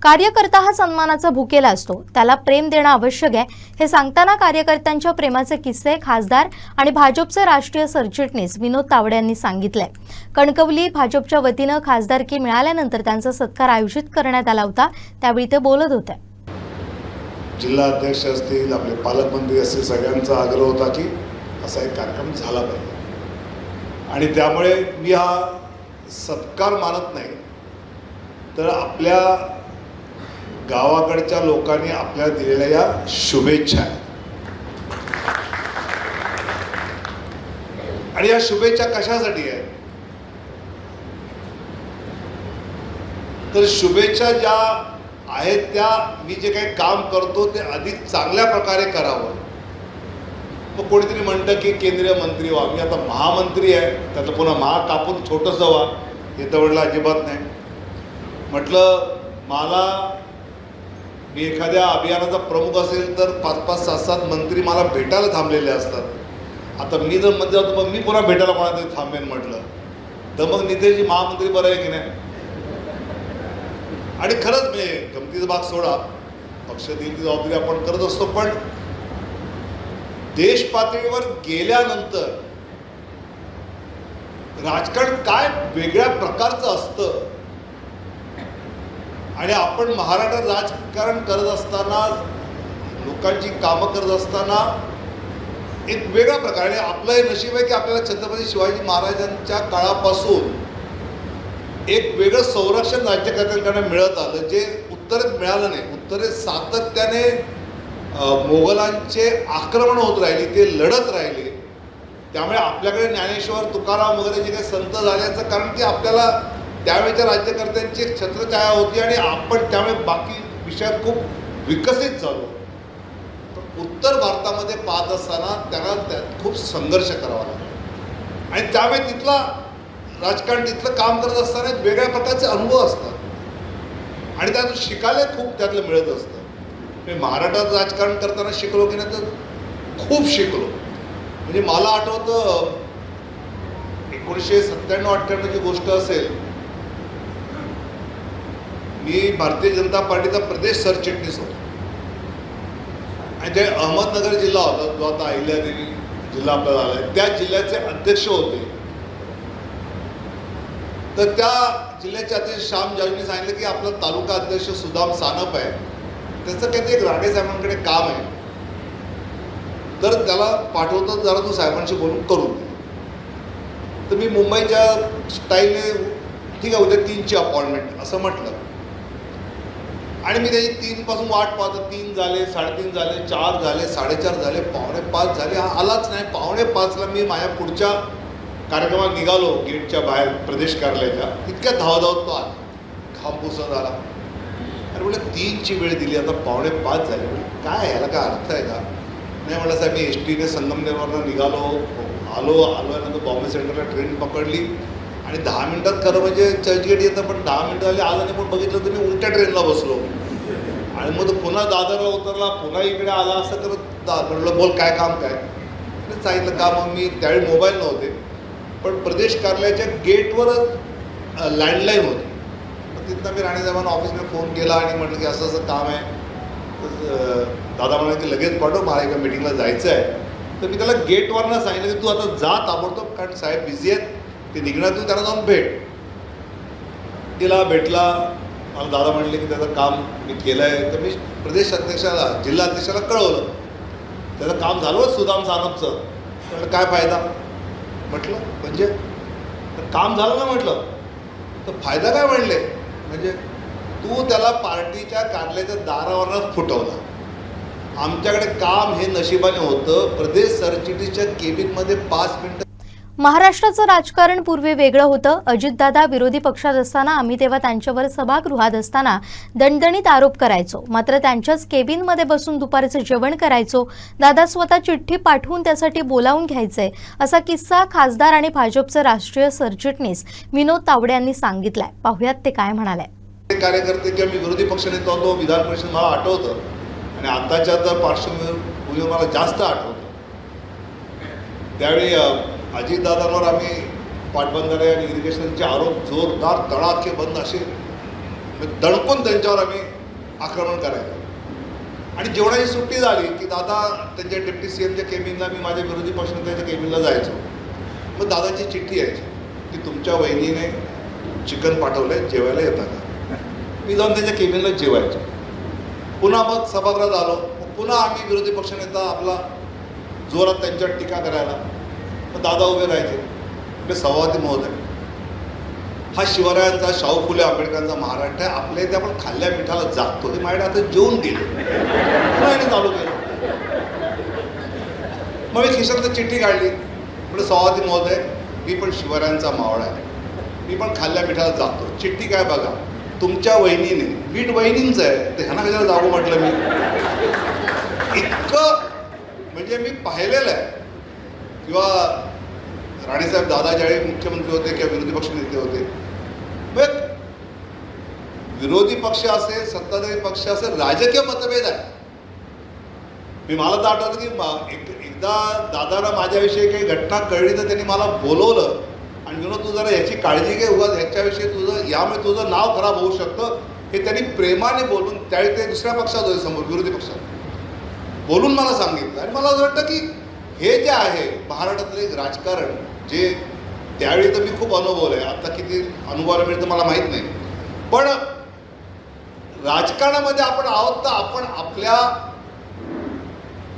कार्यकर्ता हा सन्मानाचा भुकेला असतो, त्याला प्रेम देणं आवश्यक आहे हे सांगताना कार्यकर्त्यांच्या प्रेमाचे किस्से खासदार आणि भाजपचे राष्ट्रीय सरचिटणीस विनोद तावडे यांनी सांगितलंय. कणकवली भाजपच्या वतीनं खासदारकी मिळाल्यानंतर त्यांचा सत्कार आयोजित करण्यात आला होता, त्यावेळी ते बोलत होते. जिल्हा अध्यक्ष असतील, आपले पालकमंत्री असतील, सगळ्यांचा आग्रह होता की असा एक कार्यक्रम झाला पाहिजे. आणि त्यामुळे मी हा सत्कार मानत नाही, तर आपल्या गावाकडच्या लोकांनी आपल्याला दिलेल्या या शुभेच्छा आहेत. आणि या शुभेच्छा कशासाठी आहेत, तर शुभेच्छा ज्या आहेत त्या मी जे काही काम करतो ते अधिक चांगल्या प्रकारे करावं. मग कोणीतरी म्हणतं की केंद्रीय मंत्री व्हा, मी आता महामंत्री आहे, त्यातलं पुन्हा महा कापून छोटंसं व्हा, हे तर म्हटलं अजिबात नाही. म्हटलं मला मी एखाद्या अभियानाचा प्रमुख असेल तर 5-5, 7-7 मंत्री मला भेटायला थांबलेले असतात. आता मी जर मध्ये जातो मग मी पुन्हा भेटायला कोणाला तरी थांबेन म्हटलं तर मग नितेशजी महामंत्री बरं आहे की नाही. आणि खरंच मी गमतीचा भाग सोडा, पक्ष देईल ती जबाबदारी आपण करत असतो, पण देश पातळीवर गेल्यानंतर राजकारण काय वेगळ्या प्रकारचं असतं. आणि आपण महाराष्ट्रात राजकारण करत असताना, लोकांची कामं करत असताना एक वेगळ्या प्रकारे आपलं हे नशीब आहे की आपल्याला छत्रपती शिवाजी महाराजांच्या काळापासून एक वेगळं संरक्षण राज्यकर्त्यांकडे मिळत आलं, जे उत्तरेत मिळालं नाही. उत्तरेत सातत्याने मोगलांचे आक्रमण होत राहिली, ते लढत राहिले. त्यामुळे आपल्याकडे ज्ञानेश्वर, तुकाराम वगैरे जे काही संत झाल्याचं कारण की आपल्याला त्यावेळेच्या राज्यकर्त्यांची एक छत्रछाया होती आणि आपण त्यामुळे बाकी विषयात खूप विकसित झालो. तर उत्तर भारतामध्ये पाहत असताना त्यांना त्यात खूप संघर्ष करावा लागला. आणि त्यामुळे तिथला राजकारण, तिथलं काम करत असताना एक वेगळ्या प्रकारचे अनुभव असतात आणि त्यातून शिकायला खूप त्यातलं मिळत असतं. मी महाराष्ट्रात राजकारण करताना शिकलो की नाही तर खूप शिकलो. म्हणजे मला आठवतं 1997-98ची गोष्ट असेल, मी भारतीय जनता पार्टीचा प्रदेश सरचिटणीस होतो आणि ते अहमदनगर जिल्हा होता जो आता अहिल्यादेवी जिल्हा आपला झाला आहे, त्या जिल्ह्याचे अध्यक्ष होते. तर त्या जिल्ह्याचे अध्यक्ष श्याम जाजूंनी सांगितलं की आपला तालुका अध्यक्ष सुदाम सानप आहे, त्याचं काहीतरी एक राणे साहेबांकडे काम आहे, तर त्याला पाठवतो, जरा तू साहेबांशी बोलून करून दे. तर मी मुंबईच्या स्टाईलने ठीक आहे उद्या 3ची अपॉइंटमेंट असं म्हटलं आणि मी त्याची 3पासून वाट पाहतो. 3 झाले, 3:30 झाले, 4 झाले, 4:30 झाले, 4:45 झाले, हा आलाच नाही. 4:45ला मी माझ्या पुढच्या कार्यक्रमात निघालो गेटच्या बाहेर प्रदेश कार्यालयाच्या, इतक्या धावत तो आला, घाम पुसत आला आणि म्हटलं 3ची वेळ दिली, आता 4:45 झाले, काय याला काय अर्थ आहे का? नाही म्हटलं साहेब, मी STने संगमनेरवरनं निघालो, आल्यानंतर बॉम्बे सेंटरला ट्रेन पकडली आणि 10 मिनिटात खरं म्हणजे चर्चगेट येतं, पण 10 मिनिटं झाली आलं नाही. पण बघितलं तर मी उलट्या ट्रेनला बसलो आणि मग तो पुन्हा दादरला उतरला, पुन्हा इकडे आला, असं करत म्हटलं बोल काय काम काय सांगितलं का. मग मी त्यावेळी मोबाईल नव्हते, पण प्रदेश कार्यालयाच्या गेटवरच लँडलाईन होती. मग तिथनं मी राणेसाहेबांना ऑफिसमध्ये फोन केला आणि म्हटलं की असं असं काम आहे. तर दादा म्हणाले की लगेच पाठव, मला एका मीटिंगला जायचं आहे. तर मी त्याला गेटवरनं सांगितलं की तू आता जा ताबडतोब, कारण साहेब बिझी आहेत, ते निघणार, तू त्यांना जाऊन भेट. तिला भेटला, मला दादा म्हणले की त्याचं काम मी केलं आहे. तर मी प्रदेश अध्यक्षाला, जिल्हा अध्यक्षाला कळवलं, त्याचं काम झालं सुदाम सानपचं. म्हटलं काय फायदा? म्हटलं म्हणजे काम झालं ना म्हटलं, तर फायदा काय म्हणले? म्हणजे तू त्याला पार्टीच्या कार्यालयाच्या दारावरच फुटवला. आमच्याकडे काम हे नशिबाने होतं, प्रदेश सरचिटणीसच्या केबिनमध्ये 5 मिनिटं. महाराष्ट्राचं राजकारण पूर्वी वेगळं होतं. अजितदादा विरोधी पक्षात असताना आम्ही तेव्हा त्यांच्यावर सभागृहात असताना दणदणीत आरोप करायचो, मात्र त्यांच्याच केबिनमध्ये बसून दुपारचं जेवण करायचो. दादा स्वतः चिठ्ठी पाठवून त्यासाठी बोलावून घ्यायचे, असा किस्सा खासदार आणि भाजपचे राष्ट्रीय सरचिटणीस विनोद तावडे यांनी सांगितलाय. पाहुयात ते काय म्हणाले. कार्यकर्ते किंवा मी विरोधी पक्षनेता होतो, विधान परिषद मला आठवतं आणि आताच्या तर पार्श्वभूमीवर मला जास्त आठवतं. त्यावेळी अजितदादांवर आम्ही पाटबंधारे आणि इरिगेशनचे आरोप जोरदार तडाखे बंद असे दणकून त्यांच्यावर आम्ही आक्रमण करायचो. आणि जेवणाची सुट्टी झाली की दादा त्यांच्या डेप्टी CMच्या केबिनला, मी माझ्या विरोधी पक्षनेत्याच्या केबिनला जायचो. मग दादाची चिठ्ठी यायची की तुमच्या वहिनीने चिकन पाठवलं आहे, जेवायला येता का? मी जाऊन त्यांच्या केबिनला जेवायचो. पुन्हा मग सभागृहात आलो, पुन्हा आम्ही विरोधी पक्षनेता आपला जोरात त्यांच्यावर टीका करायला. मग दादा उभे राहायचे. म्हणजे सभापती महोदय, हा शिवरायांचा, शाहू फुले आंबेडकरांचा महाराष्ट्र आहे, आपल्या इथे आपण खाल्ल्या मिठाला जागतो, हे माझ्या आता जेवून गेले. पुन्हा याने चालू केलं. मग मी खिशातनं चिठ्ठी काढली, म्हणजे सभापती महोदय, मी पण शिवरायांचा मावळा आहे, मी पण खाल्ल्या मिठाला जागतो. चिठ्ठी काय बघा, तुमच्या वहिनीने, मीठ वहिनींचं आहे, ते ह्यांना कशाला जागू म्हटलं मी. इतकं म्हणजे मी पाहिलेलं आहे. किंवा राणेसाहेब दादा ज्यावेळी मुख्यमंत्री होते किंवा विरोधी पक्ष नेते होते, मग विरोधी पक्ष असेल, सत्ताधारी पक्ष असेल, राजकीय मतभेद आहे. मला तर आठवतं की एकदा दादाला माझ्याविषयी काही घटना कळली तर त्यांनी मला बोलवलं आणि विनोद तू जरा ह्याची काळजी घे, उगाच ह्याच्याविषयी तुझं, यामुळे तुझं नाव खराब होऊ शकतं, हे त्यांनी प्रेमाने बोलून, त्यावेळी ते दुसऱ्या पक्षात होते, समोर विरोधी पक्षात, बोलून मला सांगितलं. आणि मला असं वाटतं की हे जे आहे महाराष्ट्रातलं एक राजकारण, जे त्यावेळी तर मी खूप अनुभवलं आहे, आता किती अनुभवायला मिळतं मला माहीत नाही, पण राजकारणामध्ये आपण आहोत तर आपण आपल्या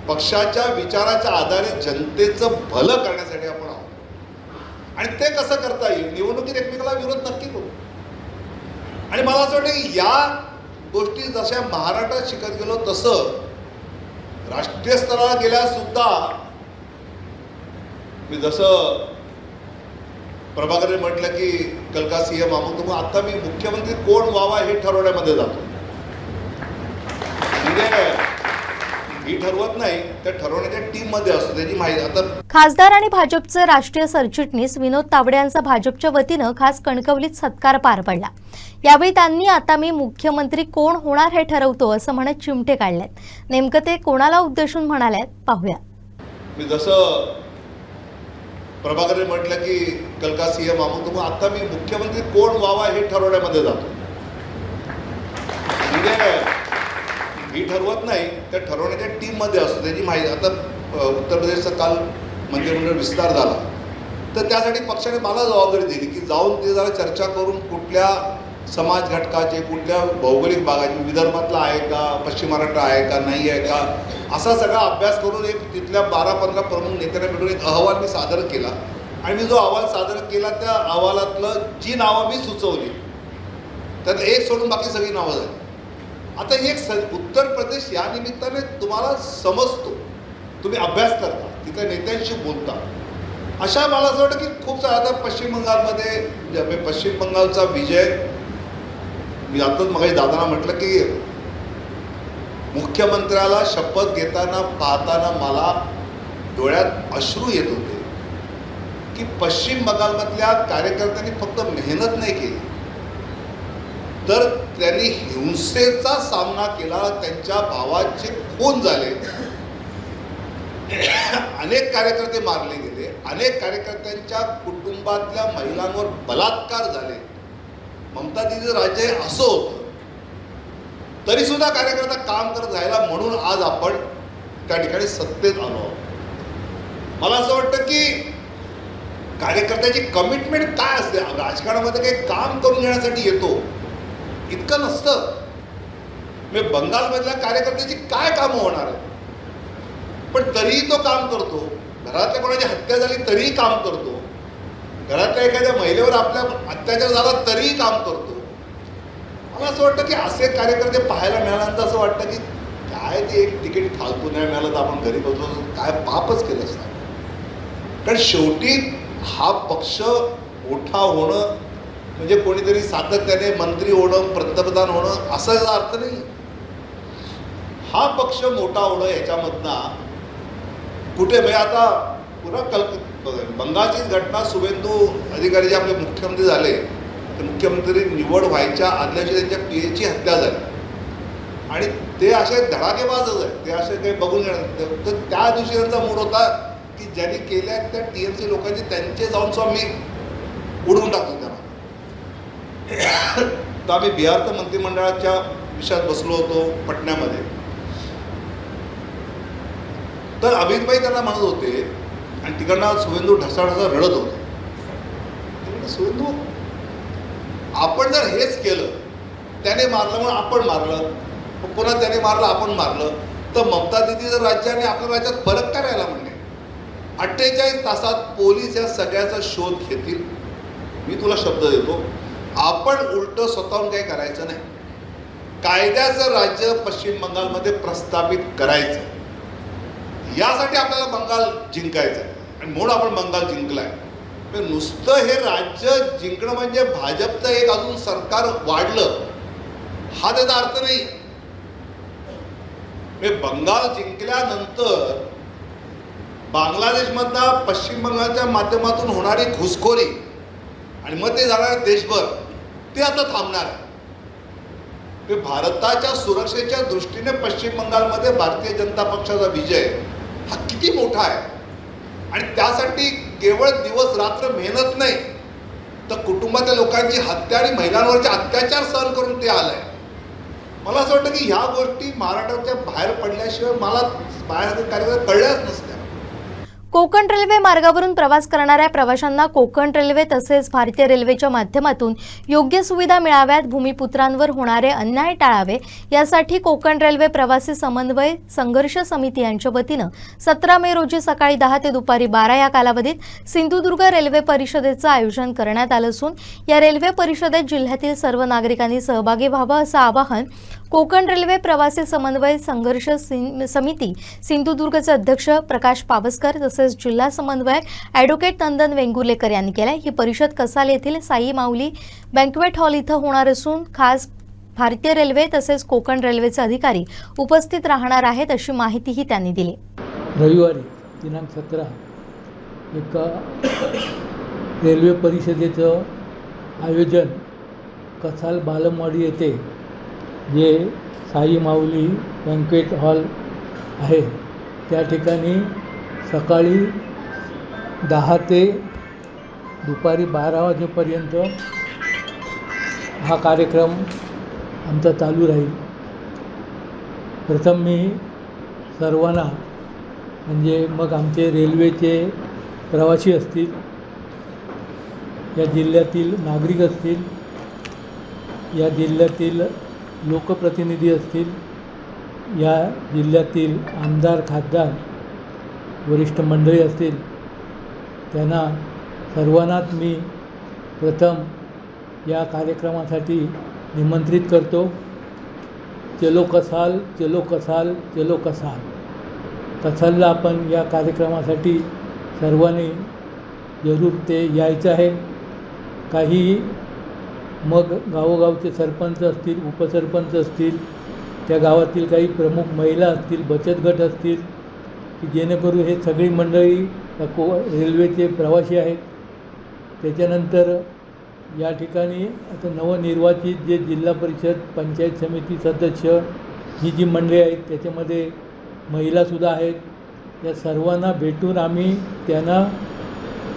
पक्षाच्या विचाराच्या आधारे जनतेचं भलं करण्यासाठी आपण आहोत. आणि ते कसं करता येईल, निवडणुकीत एकमेकाला विरोध नक्की करू. आणि मला असं वाटतं की या गोष्टी जशा महाराष्ट्रात शिकत गेलो तसं राष्ट्रीय स्तरावर गेल्या सुद्धा मी जसं प्रभाकरने म्हटलं की कल का CM मागून, मग आता मी मुख्यमंत्री कोण व्हावा हे ठरवण्यामध्ये जातो. म्हणजे मी ठरवत नाही, त्या ठरवण्याच्या टीममध्ये असतो, त्याची माहिती. आता खासदार आणि भाजपचे राष्ट्रीय सरचिटणीस विनोद तावडे यांचा भाजपच्या वतीनं खास कणकवलीत सत्कार पार पडला. यावेळी त्यांनी आता मी मुख्यमंत्री कोण होणार हे ठरवतो असं म्हणत चिमटे काढलेत. नेमकं ते कोणाला उद्देशून म्हणालेत पाहूया. मी जसं प्रभाकरने म्हटलं की कल का सीएम आहोत, मग आता मी मुख्यमंत्री कोण व्हावा हे ठरवण्यामध्ये जातो. म्हणजे मी ठरवत नाही, त्या ठरवण्याच्या टीममध्ये असतो, त्याची माहिती. आता उत्तर प्रदेशचा काल मंत्रिमंडळ विस्तार झाला, तर त्यासाठी पक्षाने मला जबाबदारी दिली की जाऊन ते जरा चर्चा करून कुठल्या समाज घटकाचे, कुठल्या भौगोलिक भागाचे, विदर्भातला आहे का, पश्चिम महाराष्ट्र आहे का, नाही आहे का, असा सगळा अभ्यास करून एक तिथल्या 12-15 प्रमुख नेत्यांना भेटून एक अहवाल मी सादर केला. आणि मी जो अहवाल सादर केला त्या अहवालातलं जी नावं मी सुचवली त्यात एक सोडून बाकी सगळी नावं झाली. आता एक उत्तर प्रदेश या निमित्ताने तुम्हाला समजतो, तुम्ही अभ्यास करता, तिथल्या नेत्यांशी बोलता. अशा मला असं वाटतं की खूप सारं आता पश्चिम बंगालमध्ये पश्चिम बंगालचा विजय, मी आताच मगाशी दादांना म्हटलं की मुख्यमंत्र्याला शपथ घेताना पाहताना मला डोळ्यात अश्रू येत होते की पश्चिम बंगालमधल्या कार्यकर्त्यांनी फक्त मेहनत नाही केली, तर त्यांनी हिंसेचा सामना केला. त्यांच्या भावाचे खून झाले, अनेक कार्यकर्ते मारले गेले, अनेक कार्यकर्त्यांच्या कुटुंबातल्या महिलांवर बलात्कार झाले. ममता दीदीचं राज्य हे असं होतं, तरी सुद्धा कार्यकर्ता काम करत राहिला, म्हणून आज आपण त्या ठिकाणी सत्तेत आलो आहोत. मला असं वाटतं की कार्यकर्त्याची कमिटमेंट काय असते. राजकारणामध्ये काही काम करून घेण्यासाठी येतो इतकं नसतं. मी बंगालमधल्या कार्यकर्त्याची काय कामं होणार आहे, पण तरीही तो काम करतो. घरातल्या कोणाची हत्या झाली तरीही काम करतो. घरातल्या एखाद्या महिलेवर आपल्या अत्याचार झाला तरीही काम करतो. मला असं वाटतं की असे कार्यकर्ते पाहायला मिळाल्यानंतर असं वाटतं की काय ते एक तिकीट फालतू नाही मिळालं तर आपण घरी बसलो काय पापच केलं असतं. कारण शेवटी हा पक्ष मोठा होणं म्हणजे कोणीतरी सातत्याने मंत्री होणं, पंतप्रधान होणं असा याचा अर्थ नाही. हा पक्ष मोठा होणं याच्यामधनं कुठे म्हणजे आता पुन्हा बंगालचीच घटना, शुभेंदू अधिकारी जे आपले मुख्यमंत्री झाले, ते मुख्यमंत्री निवड व्हायच्या आदल्या दिवशी त्यांच्या पीएची हत्या झाली आणि ते असे धडाकेबाजच आहेत, ते असे काही बघून घेणार. तर त्या दिवशी त्यांचा मूड होता की ज्यांनी केल्या त्या TMC लोकांचे त्यांचे जाऊन स्वामी उडवून टाकतो त्यांना. तर आम्ही बिहारच्या मंत्रिमंडळाच्या विषयात बसलो होतो पटण्यामध्ये, तर अमित भाई त्यांना म्हणत होते आणि तिकडनं शुभेंदू ढसाढसा रडत होते. शुभेंदू, आपण जर हेच केलं, त्याने मारलं म्हणून आपण मारलं, पुन्हा त्याने मारलं आपण मारलं, तर ममता दीदी जर राज्याने आपल्या राज्यात फरक काय राहिला म्हणजे. 48 तासात पोलीस या सगळ्याचा शोध घेतील. मी तुला शब्द देतो, आपण उलट स्वतःहून काही करायचं नाही. कायद्याचं राज्य पश्चिम बंगालमध्ये प्रस्थापित करायचं, यासाठी आपल्याला बंगाल जिंकायचं आहे आणि म्हणून आपण बंगाल जिंकलाय. नुसतं हे राज्य जिंकणं म्हणजे भाजपचं एक अजून सरकार वाढलं हा त्याचा अर्थ नाही. बंगाल जिंकल्यानंतर बांगलादेशमधला पश्चिम बंगालच्या माध्यमातून होणारी घुसखोरी आणि मग ते जाणार देशभर, ते आता थांबणार आहे. भारताच्या सुरक्षेच्या दृष्टीने पश्चिम बंगालमध्ये भारतीय जनता पक्षाचा विजय हा किती मोठा आहे आणि त्यासाठी केवळ दिवस रात्र मेहनत नाही तर कुटुंबातल्या लोकांची हत्या आणि महिलांवरचे अत्याचार सहन करून ते आलंय. मला असं वाटतं की ह्या गोष्टी महाराष्ट्राच्या बाहेर पडल्याशिवाय मला बाहेर कार्यक्रम कळल्याच नसत्या. कोकण रेल्वे मार्गावरून प्रवास करणाऱ्या प्रवाशांना कोकण रेल्वे तसेच भारतीय रेल्वेच्या माध्यमातून योग्य सुविधा मिळाव्यात, भूमिपुत्रांवर होणारे अन्याय टाळावे यासाठी कोकण रेल्वे प्रवासी समन्वय संघर्ष समिती यांच्या वतीनं 17 मे रोजी सकाळी 10 ते दुपारी 12 या कालावधीत सिंधुदुर्ग रेल्वे परिषदेचं आयोजन करण्यात आलं असून या रेल्वे परिषदेत जिल्ह्यातील सर्व नागरिकांनी सहभागी व्हावं असं आवाहन कोकण रेल्वे प्रवासी समन्वय संघर्ष समिती सिंधुदुर्गचे अध्यक्ष प्रकाश पावसकर तसेच जिल्हा समन्वयक ॲडव्होकेट नंदन वेंगुर्लेकर यांनी केलं. ही परिषद कसाल येथील साई माऊली बँक्वेट हॉल इथं होणार असून खास भारतीय रेल्वे तसेच कोकण रेल्वेचे अधिकारी उपस्थित राहणार आहेत अशी माहितीही त्यांनी दिली. रविवारी दिनांक 17 एका रेल्वे परिषदेचं आयोजन कसाल बालमवाडी येथे जे साई माऊली बँक्वेट हॉल आहे त्या ठिकाणी सकाळी 10 ते दुपारी 12 वाजेपर्यंत हा कार्यक्रम आमचा चालू राहील. प्रथम मी सर्वांना म्हणजे मग आमचे रेल्वेचे प्रवासी असतील, या जिल्ह्यातील नागरिक असतील, या जिल्ह्यातील लोकप्रतिनिधी असतील, या जिल्ह्यातील आमदार खासदार वरिष्ठ मंडळी असतील, त्यांना सर्वांनाच मी प्रथम या कार्यक्रमासाठी निमंत्रित करतो. चलो कसाल, चलो कसाल, चलो कसाल. कसालला आपण या कार्यक्रमासाठी सर्वांनी जरूर ते यायचं आहे. काही मग गावोगावचे सरपंच असतील, उपसरपंच असतील, त्या गावातील काही प्रमुख महिला असतील, बचत गट असतील, की जेणेकरून हे सगळी मंडळी रेल्वेचे प्रवासी आहेत. त्याच्यानंतर या ठिकाणी आता नवनिर्वाचित जे जिल्हा परिषद पंचायत समिती सदस्य ही जी मंडळी आहेत त्याच्यामध्ये महिलासुद्धा आहेत. या सर्वांना भेटून आम्ही त्यांना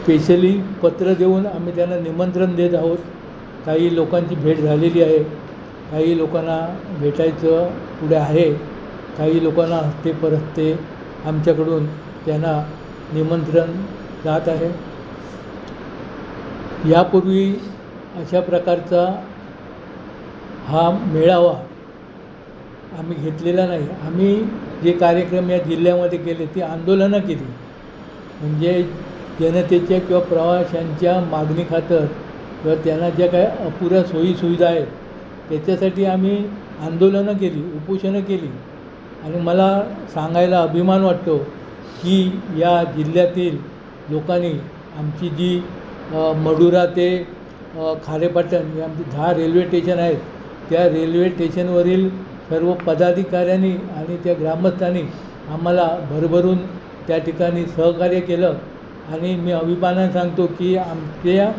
स्पेशली पत्र देऊन आम्ही त्यांना निमंत्रण देत आहोत. काही लोकांची भेट झालेली आहे, काही लोकांना भेटायचं पुढे आहे, काही लोकांना हस्ते परस्ते आमच्याकडून त्यांना निमंत्रण जात आहे. यापूर्वी अशा प्रकारचा हा मेळावा आम्ही घेतलेला नाही. आम्ही जे कार्यक्रम या जिल्ह्यामध्ये केले ते आंदोलनं केली, म्हणजे जनतेच्या किंवा प्रवाशांच्या मागणी खातर किंवा त्यांना ज्या काय अपुऱ्या सोयीसुविधा आहेत त्याच्यासाठी आम्ही आंदोलनं केली, उपोषणं केली. आणि मला सांगायला अभिमान वाटतो की या जिल्ह्यातील लोकांनी आमची जी मडुरा ते खारेपाटण ही आमची 10 रेल्वे स्टेशन आहेत, त्या रेल्वे स्टेशनवरील सर्व पदाधिकाऱ्यांनी आणि त्या ग्रामस्थांनी आम्हाला भरभरून त्या ठिकाणी सहकार्य केलं. आणि मी अभिमानाने सांगतो की आमच्या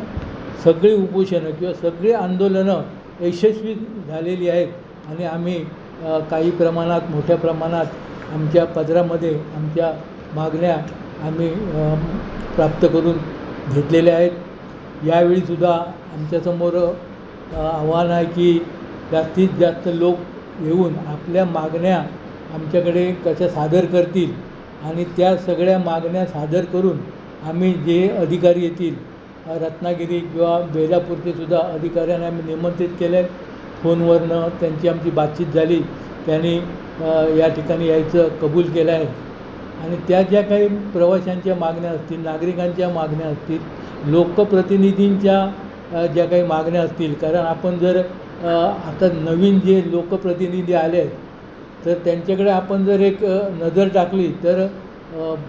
सगळी उपोषणं किंवा सगळी आंदोलनं यशस्वी झालेली आहेत. आणि आम्ही काही प्रमाणात, मोठ्या प्रमाणात आमच्या पदरामध्ये आमच्या मागण्या आम्ही प्राप्त करून घेतलेल्या आहेत. यावेळीसुद्धा आमच्यासमोर आव्हान आहे की जास्तीत जास्त लोक येऊन आपल्या मागण्या आमच्याकडे कशा सादर करतील आणि त्या सगळ्या मागण्या सादर करून आम्ही जे अधिकारी येतील, रत्नागिरी किंवा बेलापूरचे सुद्धा अधिकाऱ्यांना आम्ही निमंत्रित केले आहे. फोनवरनं त्यांची आमची बातचीत झाली, त्यांनी या ठिकाणी यायचं कबूल केलं आहे. आणि त्या ज्या काही प्रवाशांच्या मागण्या असतील, नागरिकांच्या मागण्या असतील, लोकप्रतिनिधींच्या ज्या काही मागण्या असतील, कारण आपण जर आता नवीन जे लोकप्रतिनिधी आले आहेत तर त्यांच्याकडे आपण जर एक नजर टाकली तर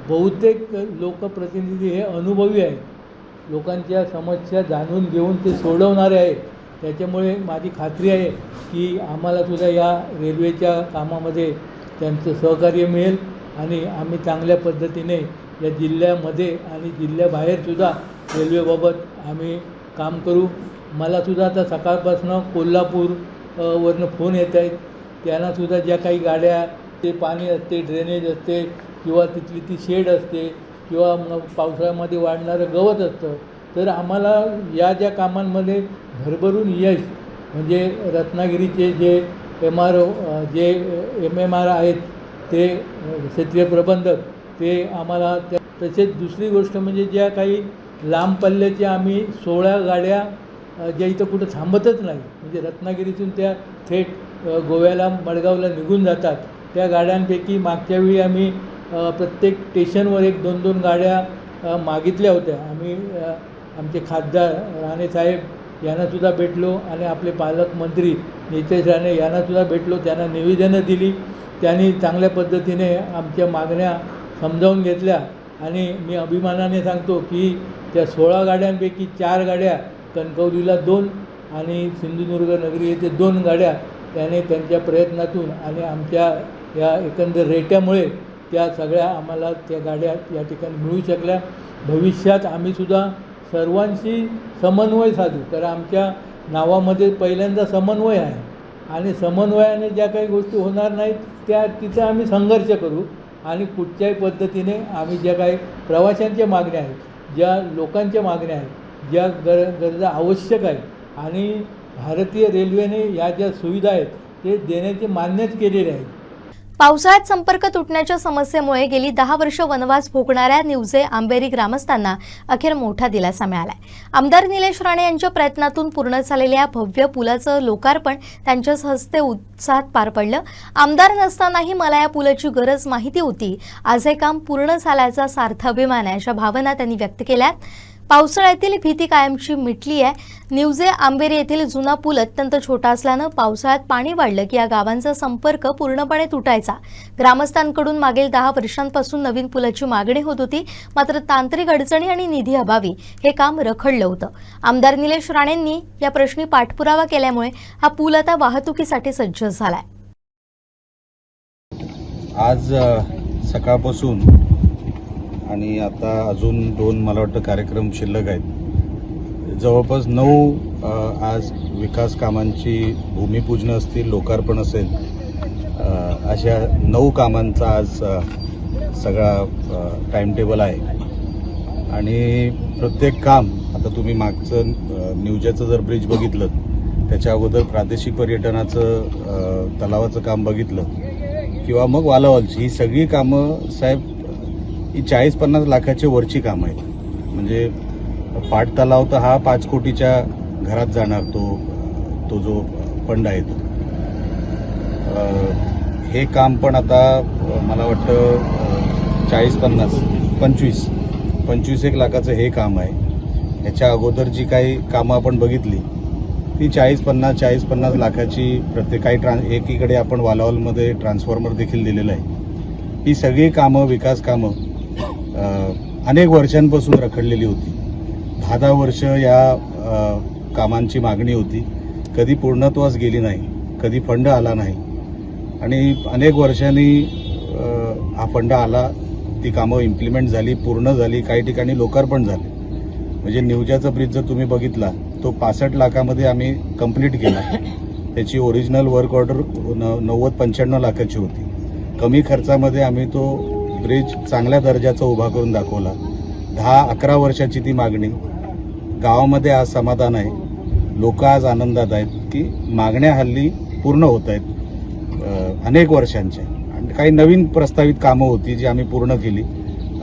बहुतेक लोकप्रतिनिधी हे अनुभवी आहेत, लोकांच्या समस्या जाणून घेऊन ते सोडवणारे आहेत. त्याच्यामुळे माझी खात्री आहे की आम्हालासुद्धा या रेल्वेच्या कामामध्ये त्यांचं सहकार्य मिळेल आणि आम्ही चांगल्या पद्धतीने या जिल्ह्यामध्ये आणि जिल्ह्याबाहेरसुद्धा रेल्वेबाबत आम्ही काम करू. मलासुद्धा आता सकाळपासून कोल्हापूर वरनं फोन येत आहेत, त्यांनासुद्धा ज्या काही गाड्या, ते पाणी असते, ड्रेनेज असते किंवा तिथली ती शेड असते किंवा मग पावसाळ्यामध्ये वाढणारं गवत असतं, तर आम्हाला या ज्या कामांमध्ये भरभरून यश, म्हणजे रत्नागिरीचे जे MMR आहेत ते क्षेत्रीय प्रबंधक ते आम्हाला तसेच दुसरी गोष्ट म्हणजे ज्या काही लांब पल्ल्याच्या आम्ही 16 गाड्या ज्या इथं कुठं थांबतच नाही, म्हणजे रत्नागिरीतून त्या थेट गोव्याला, मडगावला निघून जातात, त्या गाड्यांपैकी मागच्या वेळी आम्ही प्रत्येक स्टेशनवर 1-2 गाड्या मागितल्या होत्या. आम्ही आमचे खासदार राणेसाहेब यांनासुद्धा भेटलो आणि आपले पालकमंत्री नितेश राणे यांनासुद्धा भेटलो, त्यांना निवेदनं दिली. त्यांनी चांगल्या पद्धतीने आमच्या मागण्या समजावून घेतल्या. आणि मी अभिमानाने सांगतो की त्या 16 गाड्यांपैकी 4 गाड्या, कणकवलीला 2 आणि सिंधुदुर्ग नगरी येथे 2 गाड्या त्याने त्यांच्या प्रयत्नातून आणि आमच्या या एकंदर रेट्यामुळे त्या सगळ्या आम्हाला त्या गाड्या या ठिकाणी मिळू शकल्या. भविष्यात आम्हीसुद्धा सर्वांशी समन्वय साधू, कारण आमच्या नावामध्ये पहिल्यांदा समन्वय आहे आणि समन्वयाने ज्या काही गोष्टी होणार नाहीत त्या तिथं आम्ही संघर्ष करू आणि कुठच्याही पद्धतीने आम्ही ज्या काही प्रवाशांच्या मागण्या आहेत, ज्या लोकांच्या मागण्या आहेत, ज्या गरजा आवश्यक आहेत आणि भारतीय रेल्वेने या ज्या सुविधा आहेत ते देण्याची मान्यच केलेली आहे. पावसाळ्यात संपर्क तुटण्याच्या समस्येमुळे गेली 10 वर्ष वनवास भोगणाऱ्या निवजे आंबेरी ग्रामस्थांना अखेर मोठा दिलासा मिळालाय. आमदार निलेश राणे यांच्या प्रयत्नातून पूर्ण झालेल्या भव्य पुलाचं लोकार्पण त्यांच्याच हस्ते उत्साहात पार पडलं. आमदार नसतानाही मला या पुलाची गरज माहिती होती. आज हे काम पूर्ण झाल्याचा सार्थ अभिमान आहे, अशा भावना त्यांनी व्यक्त केल्यात. पावसाळ्यातील भीती कायमची मिटली आहे. निवजे आंबेरी येथील जुना पूल अत्यंत छोटा असल्यानं पावसाळ्यात पाणी वाढलं की या गावांचा संपर्क पूर्णपणे तुटायचा. ग्रामस्थांकडून मागील 10 वर्षांपासून नवीन पुलाची मागणी होत होती, मात्र तांत्रिक अडचणी आणि निधी अभावी हे काम रखडलं होतं. आमदार निलेश राणेंनी या प्रश्नी पाठपुरावा केल्यामुळे हा पूल आता वाहतुकीसाठी सज्ज झालाय. आज सकाळपासून आणि आता अजून 2 मला वाटतं कार्यक्रम शिल्लक आहेत. जवळपास 9 आज विकास कामांची भूमिपूजन असतील, लोकार्पण असेल, अशा 9 कामांचा आज सगळा टाईमटेबल आहे आणि प्रत्येक काम आता तुम्ही मागचं निवजेचं जर ब्रिज बघितलं, त्याच्या अगोदर प्रादेशिक पर्यटनाचं तलावाचं काम बघितलं किंवा मग वालावलची, ही सगळी कामं साहेब ही 40-50 लाखाच्या वरची कामं आहेत. म्हणजे पाट तलाव तर हा 5 कोटीच्या घरात जाणार तो जो फंड आहे तो. हे काम पण आता मला वाटतं 25 लाखाचं हे काम आहे. याच्या अगोदर जी काही कामं आपण बघितली ती 40-50 लाखाची प्रत्येक काही एकीकडे आपण वालावलमध्ये ट्रान्सफॉर्मर देखील दिलेलं आहे. ही सगळी कामं, विकास कामं अनेक वर्षांपासून रखडलेली होती. 10 वर्ष या कामांची मागणी होती, कधी पूर्णत्वास गेली नाही, कधी फंड आला नाही आणि अनेक वर्षांनी हा फंड आला, ती कामं इम्प्लिमेंट झाली, पूर्ण झाली, काही ठिकाणी लोकार्पण झाले. म्हणजे निवजाचा ब्रिज जर तुम्ही बघितला तो 65 लाखामध्ये आम्ही कंप्लीट केला. त्याची ओरिजिनल वर्क ऑर्डर 90-95 लाखाची होती. कमी खर्चामध्ये आम्ही तो ब्रिज चांगल्या दर्जाचा उभा करून दाखवला. 10-11 वर्षाची ती मागणी. गावामध्ये आज समाधान आहे, लोक आज आनंदात आहेत की मागण्या हल्ली पूर्ण होत आहेत अनेक वर्षांच्या. आणि काही नवीन प्रस्तावित कामं होती जी आम्ही पूर्ण केली.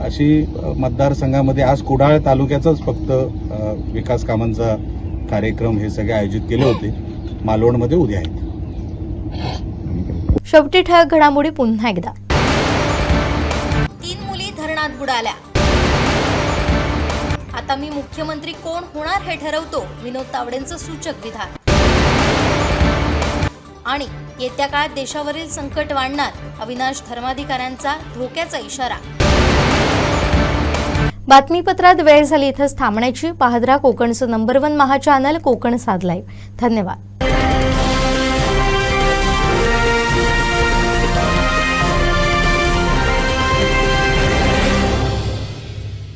अशी मतदारसंघामध्ये आज कुडाळ तालुक्याचाच फक्त विकास कामांचा कार्यक्रम हे सगळे आयोजित केले होते. मालवणमध्ये उद्या आहेत. शेवटी ठळक घडामोडी पुन्हा एकदा. 3 मुली धरणात बुडाल्या. आता मी मुख्यमंत्री कोण होणार हे ठरवतो, विनोद तावडेंचं सूचक विधान. आणि येत्या काळात देशावरील संकट वाढणार, अविनाश धर्माधिकाऱ्यांचा धोक्याचा इशारा. बातमीपत्रात वेळ झाली इथंच थांबण्याची. पाहत रहा कोकणचं नंबर 1 महा चॅनल कोकण साध लाईव्ह. धन्यवाद.